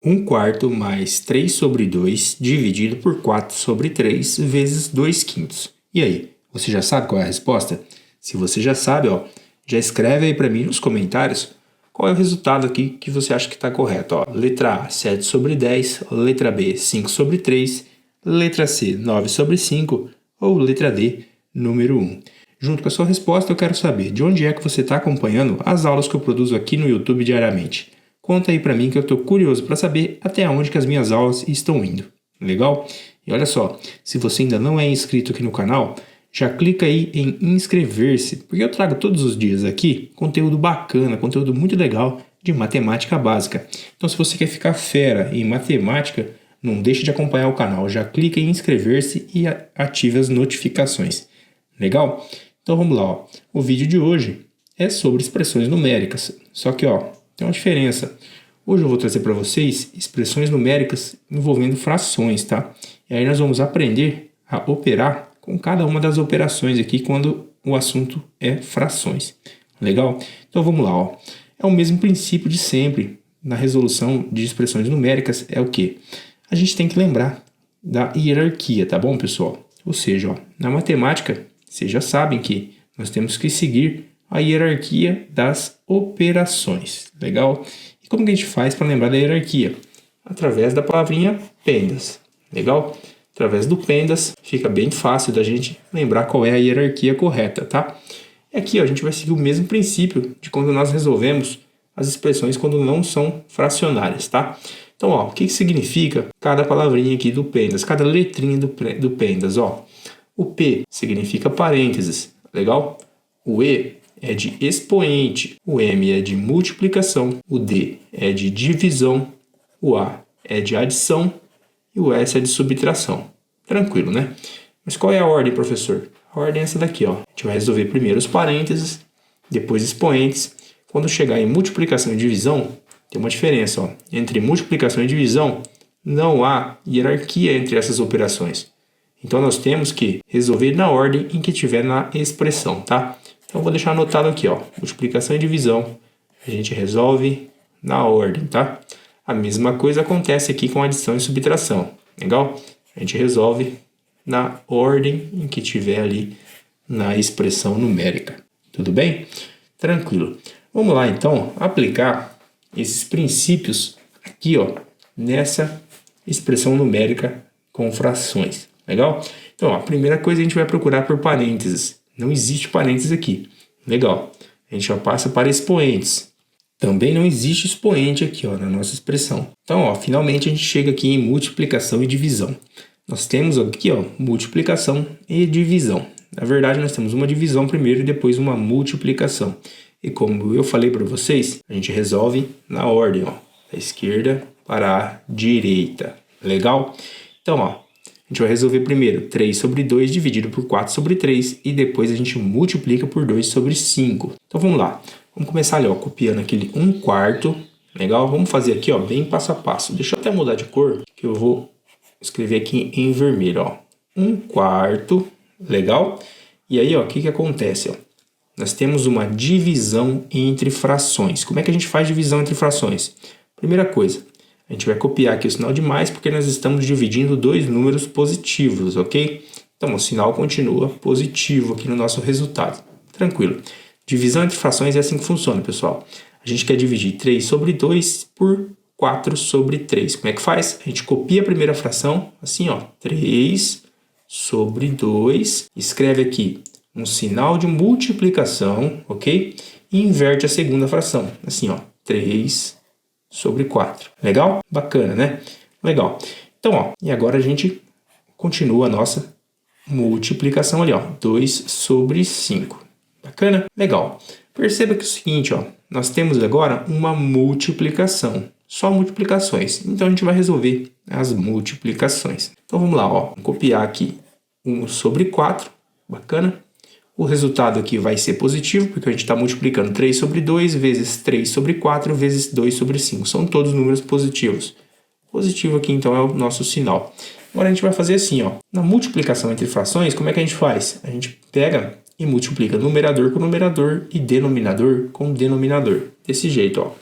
1 quarto mais 3 sobre 2 dividido por 4 sobre 3 vezes 2 quintos. E aí, você já sabe qual é a resposta? Se você já sabe, já escreve aí para mim nos comentários qual é o resultado aqui que você acha que está correto. Letra A, 7 sobre 10, letra B, 5 sobre 3, letra C, 9 sobre 5 ou letra D, número 1. Junto com a sua resposta, eu quero saber de onde é que você está acompanhando as aulas que eu produzo aqui no YouTube diariamente. Conta aí pra mim que eu tô curioso para saber até onde que as minhas aulas estão indo. Legal? E olha só, se você ainda não é inscrito aqui no canal, já clica aí em inscrever-se, porque eu trago todos os dias aqui conteúdo bacana, conteúdo muito legal de matemática básica. Então se você quer ficar fera em matemática, não deixe de acompanhar o canal, já clica em inscrever-se e ative as notificações. Legal? Então vamos lá, o vídeo de hoje é sobre expressões numéricas, só que tem uma diferença. Hoje eu vou trazer para vocês expressões numéricas envolvendo frações, tá? E aí nós vamos aprender a operar com cada uma das operações aqui quando o assunto é frações. Legal? Então vamos lá, É o mesmo princípio de sempre na resolução de expressões numéricas, é o quê? A gente tem que lembrar da hierarquia, tá bom, pessoal? Ou seja, na matemática, vocês já sabem que nós temos que seguir a hierarquia das operações. Legal? E como que a gente faz para lembrar da hierarquia? Através da palavrinha pendas. Legal? Através do pendas fica bem fácil da gente lembrar qual é a hierarquia correta, tá? E aqui a gente vai seguir o mesmo princípio de quando nós resolvemos as expressões quando não são fracionárias, tá? Então, o que significa cada palavrinha aqui do pendas, cada letrinha do pendas, O P significa parênteses, legal? O E é de expoente, o M é de multiplicação, o D é de divisão, o A é de adição e o S é de subtração. Tranquilo, né? Mas qual é a ordem, professor? A ordem é essa daqui, A gente vai resolver primeiro os parênteses, depois expoentes. Quando chegar em multiplicação e divisão, tem uma diferença, Entre multiplicação e divisão, não há hierarquia entre essas operações. Então nós temos que resolver na ordem em que tiver na expressão, tá? Então eu vou deixar anotado aqui, multiplicação e divisão, a gente resolve na ordem, tá? A mesma coisa acontece aqui com adição e subtração, legal? A gente resolve na ordem em que tiver ali na expressão numérica, tudo bem? Tranquilo. Vamos lá então aplicar esses princípios aqui, nessa expressão numérica com frações, legal? Então, a primeira coisa a gente vai procurar por parênteses. Não existe parênteses aqui. Legal. A gente já passa para expoentes. Também não existe expoente aqui, na nossa expressão. Então, finalmente a gente chega aqui em multiplicação e divisão. Nós temos aqui, multiplicação e divisão. Na verdade, nós temos uma divisão primeiro e depois uma multiplicação. E como eu falei para vocês, a gente resolve na ordem, da esquerda para a direita. Legal? Então, a gente vai resolver primeiro 3 sobre 2 dividido por 4 sobre 3 e depois a gente multiplica por 2 sobre 5. Então vamos lá. Vamos começar ali, copiando aquele 1 quarto. Legal? Vamos fazer aqui, bem passo a passo. Deixa eu até mudar de cor, que eu vou escrever aqui em vermelho, 1 quarto. Legal? E aí, o que acontece, Nós temos uma divisão entre frações. Como é que a gente faz divisão entre frações? Primeira coisa, a gente vai copiar aqui o sinal de mais porque nós estamos dividindo dois números positivos, ok? Então, o sinal continua positivo aqui no nosso resultado. Tranquilo. Divisão entre frações é assim que funciona, pessoal. A gente quer dividir 3 sobre 2 por 4 sobre 3. Como é que faz? A gente copia a primeira fração, assim, 3 sobre 2. Escreve aqui um sinal de multiplicação, ok? E inverte a segunda fração, assim, 3 sobre 4. Legal? Bacana, né? Legal. Então, e agora a gente continua a nossa multiplicação ali, 2 sobre 5. Bacana? Legal. Perceba que é o seguinte, nós temos agora uma multiplicação. Só multiplicações. Então, a gente vai resolver as multiplicações. Então, vamos lá, Vou copiar aqui 1 sobre 4. Bacana? O resultado aqui vai ser positivo, porque a gente está multiplicando 3 sobre 2 vezes 3 sobre 4 vezes 2 sobre 5. São todos números positivos. Positivo aqui, então, é o nosso sinal. Agora, a gente vai fazer assim, Na multiplicação entre frações, como é que a gente faz? A gente pega e multiplica numerador com numerador e denominador com denominador. Desse jeito,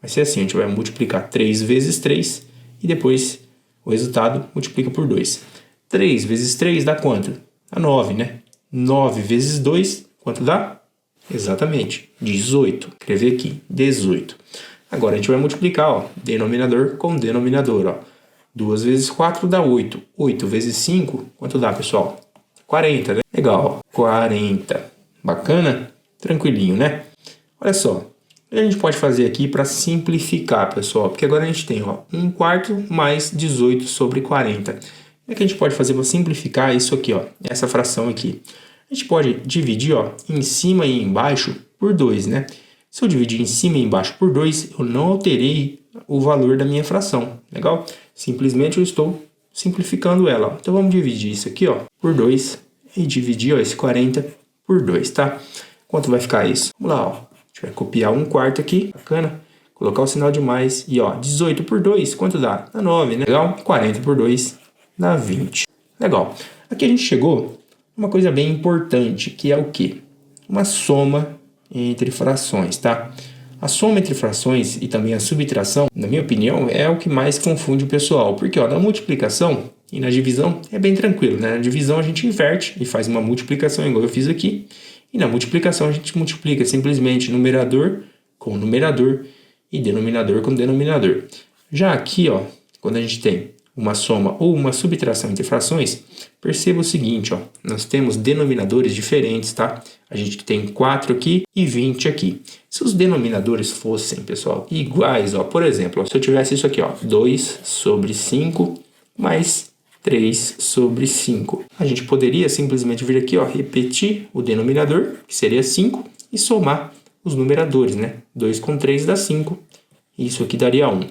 Vai ser assim, a gente vai multiplicar 3 vezes 3 e depois o resultado multiplica por 2. 3 vezes 3 dá quanto? Dá 9, né? 9 vezes 2, quanto dá? Exatamente, 18. Escrever aqui, 18. Agora a gente vai multiplicar, ó, denominador com denominador, ó. 2 vezes 4 dá 8. 8 vezes 5, quanto dá, pessoal? 40, né? Legal, ó, 40. Bacana? Tranquilinho, né? Olha só, o que a gente pode fazer aqui para simplificar, pessoal? Porque agora a gente tem, ó, 1/4 mais 18 sobre 40. Como é que a gente pode fazer para simplificar isso aqui, ó? Essa fração aqui. A gente pode dividir, ó, em cima e embaixo por 2, né? Se eu dividir em cima e embaixo por 2, eu não alterei o valor da minha fração, legal? Simplesmente eu estou simplificando ela, ó. Então vamos dividir isso aqui, ó, por 2 e dividir, ó, esse 40 por 2, tá? Quanto vai ficar isso? Vamos lá, ó. A gente vai copiar 1/4 aqui, bacana? Colocar o sinal de mais e, ó, 18 por 2, quanto dá? Dá 9, né? Legal? 40 por 2 dá 20. Legal. Aqui a gente chegou uma coisa bem importante, que é o quê? Uma soma entre frações, tá? A soma entre frações e também a subtração, na minha opinião, é o que mais confunde o pessoal. Porque, ó, na multiplicação e na divisão é bem tranquilo, né? Na divisão a gente inverte e faz uma multiplicação igual eu fiz aqui. E na multiplicação a gente multiplica simplesmente numerador com numerador e denominador com denominador. Já aqui, ó, quando a gente tem uma soma ou uma subtração entre frações, perceba o seguinte, ó, nós temos denominadores diferentes, tá? A gente tem 4 aqui e 20 aqui. Se os denominadores fossem, pessoal, iguais, ó, por exemplo, ó, se eu tivesse isso aqui, ó, 2 sobre 5 mais 3 sobre 5. A gente poderia simplesmente vir aqui, ó, repetir o denominador, que seria 5, e somar os numeradores, né? 2 com 3 dá 5, isso aqui daria 1.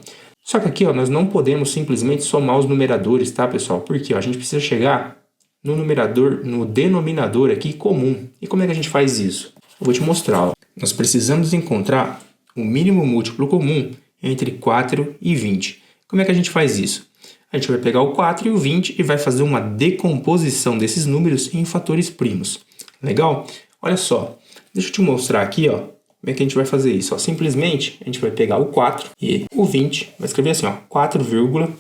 Só que aqui, ó, nós não podemos simplesmente somar os numeradores, tá, pessoal? Porque, ó, a gente precisa chegar no numerador, no denominador aqui comum. E como é que a gente faz isso? Eu vou te mostrar, ó. Nós precisamos encontrar o mínimo múltiplo comum entre 4 e 20. Como é que a gente faz isso? A gente vai pegar o 4 e o 20 e vai fazer uma decomposição desses números em fatores primos. Legal? Olha só, deixa eu te mostrar aqui, ó, como é que a gente vai fazer isso. Ó, simplesmente, a gente vai pegar o 4 e o 20, vai escrever assim, ó, 4, vou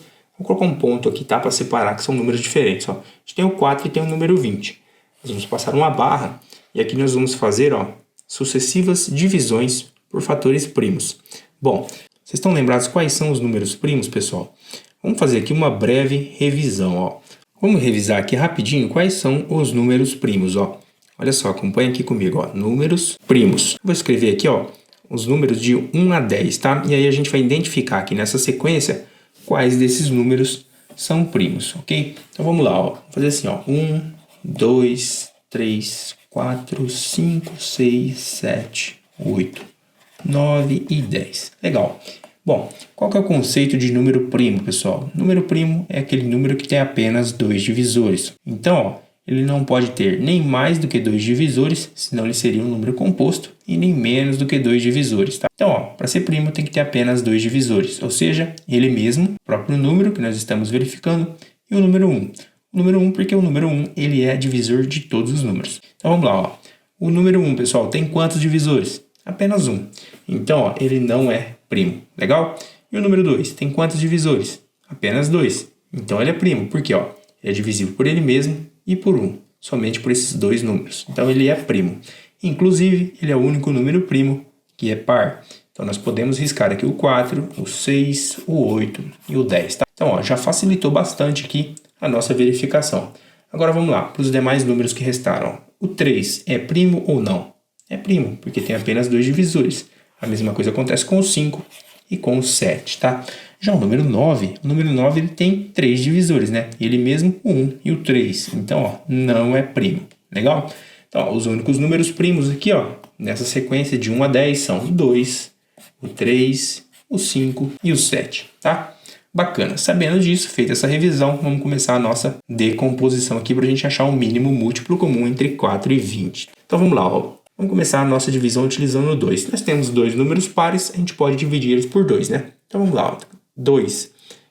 colocar um ponto aqui, tá, para separar, que são números diferentes. Ó. A gente tem o 4 e tem o número 20. Nós vamos passar uma barra e aqui nós vamos fazer, ó, sucessivas divisões por fatores primos. Bom, vocês estão lembrados quais são os números primos, pessoal? Vamos fazer aqui uma breve revisão, ó. Vamos revisar aqui rapidinho quais são os números primos, ó. Olha só, acompanha aqui comigo, ó. Números primos. Vou escrever aqui, ó, os números de 1 a 10, tá? E aí a gente vai identificar aqui nessa sequência quais desses números são primos, ok? Então vamos lá, ó. Vou fazer assim, ó. 1, 2, 3, 4, 5, 6, 7, 8, 9 e 10. Legal. Bom, qual que é o conceito de número primo, pessoal? Número primo é aquele número que tem apenas 2 divisores. Então, ó, ele não pode ter nem mais do que 2 divisores, senão ele seria um número composto, e nem menos do que 2 divisores, tá? Então, ó, para ser primo tem que ter apenas 2 divisores, ou seja, ele mesmo, o próprio número que nós estamos verificando, e o número 1. O número 1 porque o número 1 ele é divisor de todos os números. Então vamos lá, ó. O número 1, pessoal, tem quantos divisores? Apenas 1. Então, ó, ele não é primo. Legal? E o número 2 tem quantos divisores? Apenas 2. Então ele é primo, porque, ó, ele é divisível por ele mesmo e por 1. Somente por esses dois números. Então ele é primo. Inclusive, ele é o único número primo que é par. Então nós podemos riscar aqui o 4, o 6, o 8 e o 10. Tá? Então, ó, já facilitou bastante aqui a nossa verificação. Agora vamos lá, para os demais números que restaram. O 3 é primo ou não? É primo, porque tem apenas 2 divisores. A mesma coisa acontece com o 5 e com o 7, tá? Já o número 9 ele tem 3 divisores, né? Ele mesmo, o 1 e o 3. Então, ó, não é primo. Legal? Então, ó, os únicos números primos aqui, ó, nessa sequência de 1 a 10 são o 2, o 3, o 5 e o 7, tá? Bacana. Sabendo disso, feita essa revisão, vamos começar a nossa decomposição aqui para a gente achar o mínimo múltiplo comum entre 4 e 20. Então, vamos lá, ó. Vamos começar a nossa divisão utilizando o 2. Nós temos dois números pares, a gente pode dividir eles por 2, né? Então vamos lá, ó. 2.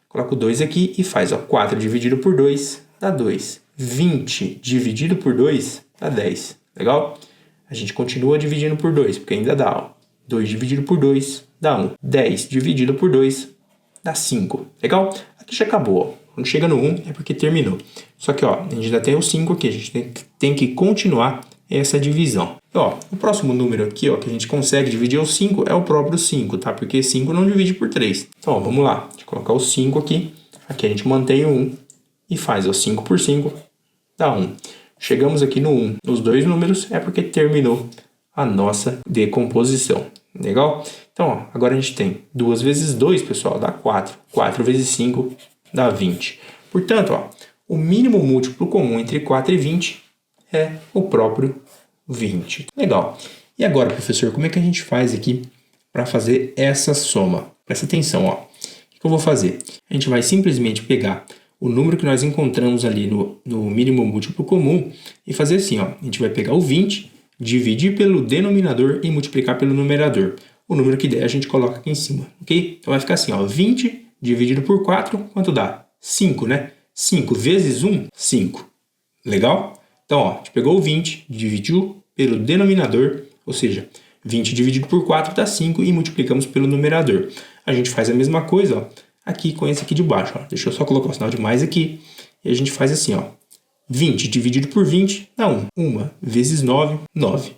Coloca o 2 aqui e faz, ó, 4 dividido por 2 dá 2. 20 dividido por 2 dá 10. Legal? A gente continua dividindo por 2, porque ainda dá, ó. 2 dividido por 2 dá 1. 10 dividido por 2 dá 5. Legal? Aqui já acabou, ó. Quando chega no 1 é porque terminou. Só que, ó, a gente ainda tem o 5 aqui. A gente tem que continuar essa divisão. E, ó, o próximo número aqui, ó, que a gente consegue dividir o 5 é o próprio 5, tá? Porque 5 não divide por 3. Então, ó, vamos lá. Deixa eu colocar o 5 aqui. Aqui a gente mantém o 1 e faz o 5 por 5 dá 1. Chegamos aqui no 1. Nos dois números é porque terminou a nossa decomposição. Legal? Então, ó, agora a gente tem 2 vezes 2, pessoal, dá 4. 4 vezes 5 dá 20. Portanto, ó, o mínimo múltiplo comum entre 4 e 20 é o próprio 20. Legal. E agora, professor, como é que a gente faz aqui para fazer essa soma? Presta atenção, ó. O que eu vou fazer? A gente vai simplesmente pegar o número que nós encontramos ali no mínimo múltiplo comum e fazer assim, ó. A gente vai pegar o 20, dividir pelo denominador e multiplicar pelo numerador. O número que der a gente coloca aqui em cima, ok? Então vai ficar assim, ó. 20 dividido por 4, quanto dá? 5, né? 5 vezes 1, 5. Legal? Então, ó, a gente pegou o 20, dividiu pelo denominador, ou seja, 20 dividido por 4 dá 5 e multiplicamos pelo numerador. A gente faz a mesma coisa, ó, aqui com esse aqui de baixo, ó. Deixa eu só colocar o sinal de mais aqui. E a gente faz assim, ó. 20 dividido por 20 dá 1. 1 vezes 9, 9.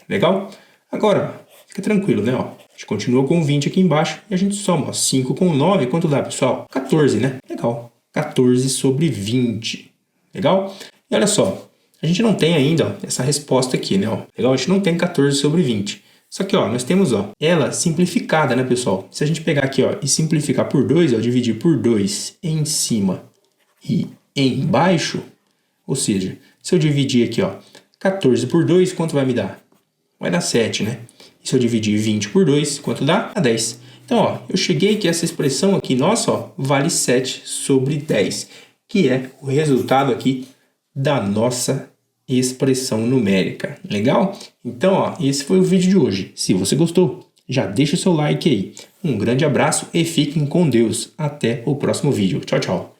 Legal? Agora, fica tranquilo, né? Ó. A gente continua com 20 aqui embaixo e a gente soma, ó. 5 com 9, quanto dá, pessoal? 14, né? Legal. 14 sobre 20. Legal? E olha só, a gente não tem ainda, ó, essa resposta aqui, né? Ó. Legal? A gente não tem 14 sobre 20. Só que, ó, nós temos, ó, ela simplificada, né, pessoal? Se a gente pegar aqui, ó, e simplificar por 2, ó, dividir por 2 em cima e embaixo, ou seja, se eu dividir aqui, ó, 14 por 2, quanto vai me dar? Vai dar 7, né? E se eu dividir 20 por 2, quanto dá? Dá 10. Então, ó, eu cheguei que essa expressão aqui, nossa, ó, vale 7 sobre 10, que é o resultado aqui da nossa expressão numérica. Legal? Então, ó, esse foi o vídeo de hoje. Se você gostou, já deixa o seu like aí. Um grande abraço e fiquem com Deus. Até o próximo vídeo. Tchau, tchau.